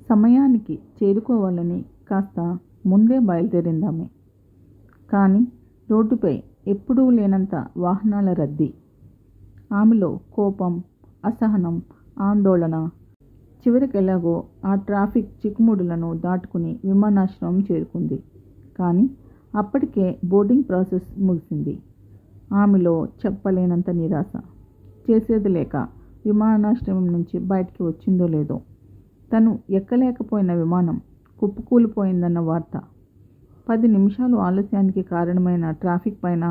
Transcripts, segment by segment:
సమయానికి చేరుకోవాలని కాస్త ముందే బయలుదేరిందామె. కానీ రోడ్డుపై ఎప్పుడూ లేనంత వాహనాల రద్దీ. ఆమెలో కోపం, అసహనం, ఆందోళన. చివరికెలాగో ఆ ట్రాఫిక్ చిక్కుముడులను దాటుకుని విమానాశ్రయం చేరుకుంది. కానీ అప్పటికే బోర్డింగ్ ప్రాసెస్ ముగిసింది. ఆమెలో చెప్పలేనంత నిరాశ. చేసేది లేక విమానాశ్రయం నుంచి బయటికి వచ్చిందో లేదో, తను ఎక్కలేకపోయిన విమానం కుప్పకూలిపోయిందన్న వార్త, 10 నిమిషాలు ఆలస్యానికి కారణమైన ట్రాఫిక్ పైన,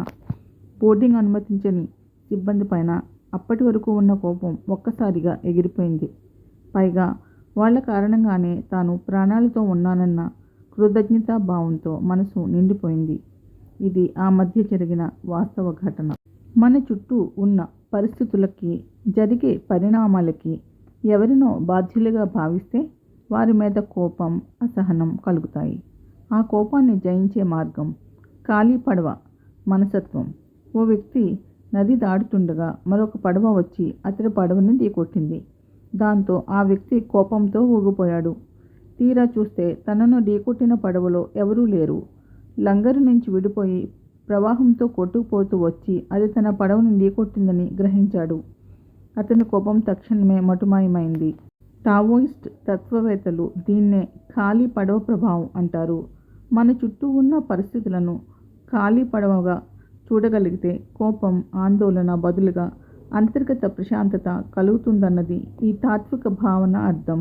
బోర్డింగ్ అనుమతించని సిబ్బంది పైన అప్పటి వరకు ఉన్న కోపం ఒక్కసారిగా ఎగిరిపోయింది. పైగా వాళ్ల కారణంగానే తాను ప్రాణాలతో ఉన్నానన్న కృతజ్ఞతాభావంతో మనసు నిండిపోయింది. ఇది ఆ మధ్య జరిగిన వాస్తవ ఘటన. మన చుట్టూ ఉన్న పరిస్థితులకి, జరిగే పరిణామాలకి ఎవరినో బాధ్యులుగా భావిస్తే వారి మీద కోపం, అసహనం కలుగుతాయి. ఆ కోపాన్ని జయించే మార్గం ఖాళీ పడవ మనస్తత్వం. ఓ వ్యక్తి నది దాటుతుండగా మరొక పడవ వచ్చి అతడి పడవని ఢీకొట్టింది. దాంతో ఆ వ్యక్తి కోపంతో ఊగిపోయాడు. తీరా చూస్తే తనను ఢీకొట్టిన పడవలో ఎవరూ లేరు. లంగరు నుంచి విడిపోయి ప్రవాహంతో కొట్టుకుపోతూ వచ్చి అది తన పడవని ఢీకొట్టిందని గ్రహించాడు. అతని కోపం తక్షణమే మటుమాయమైంది. టావోయిస్ట్ తత్వవేత్తలు దీన్నే ఖాళీ పడవ ప్రభావం అంటారు. మన చుట్టూ ఉన్న పరిస్థితులను ఖాళీ పడవగా చూడగలిగితే కోపం, ఆందోళన బదులుగా అంతర్గత ప్రశాంతత కలుగుతుందన్నది ఈ తాత్విక భావన అర్థం.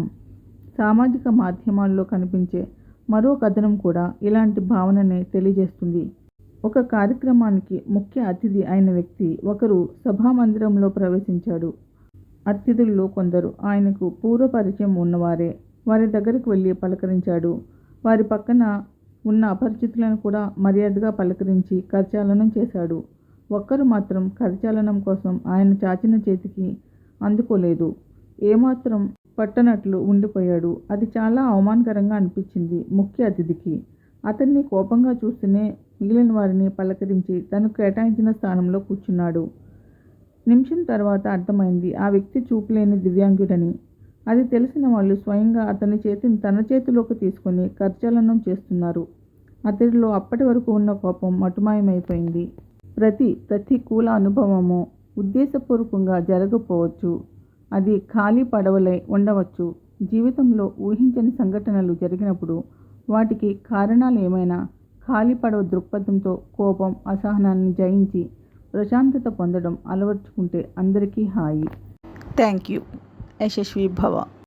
సామాజిక మాధ్యమాల్లో కనిపించే మరో కథనం కూడా ఇలాంటి భావననే తెలియజేస్తుంది. ఒక కార్యక్రమానికి ముఖ్య అతిథి అయిన వ్యక్తి ఒకరు సభామందిరంలో ప్రవేశించాడు. అతిథుల్లో కొందరు ఆయనకు పూర్వ పరిచయం ఉన్నవారే. వారి దగ్గరకు వెళ్ళి పలకరించాడు. వారి పక్కన ఉన్న అపరిచితులను కూడా మర్యాదగా పలకరించి కరచాలనం చేశాడు. ఒక్కరు మాత్రం కరచాలనం కోసం ఆయన చాచిన చేతికి అందుకోలేదు. ఏమాత్రం పట్టనట్లు ఉండిపోయాడు. అది చాలా అవమానకరంగా అనిపించింది ముఖ్య అతిథికి. అతన్ని కోపంగా చూస్తూనే మిగిలిన వారిని పలకరించి తనకు కేటాయించిన స్థానంలో కూర్చున్నాడు. నిమిషం తర్వాత అర్థమైంది ఆ వ్యక్తి చూపులేని దివ్యాంగుడని. అది తెలిసిన వాళ్ళు స్వయంగా అతని చేతిని తన చేతిలోకి తీసుకుని కరచాలనం చేస్తున్నారు. అతడిలో అప్పటి వరకు ఉన్న కోపం మటుమాయమైపోయింది. ప్రతి ప్రతికూల అనుభవము ఉద్దేశపూర్వకంగా జరగకపోవచ్చు. అది ఖాళీ పడవలై ఉండవచ్చు. జీవితంలో ఊహించని సంఘటనలు జరిగినప్పుడు వాటికి కారణాలు ఏమైనా ఖాళీ పడవ దృక్పథంతో కోపం, అసహనాన్ని జయించి ప్రశాంతత పొందడం అలవర్చుకుంటే అందరికీ హాయి. Thank you. యశస్వి భవ.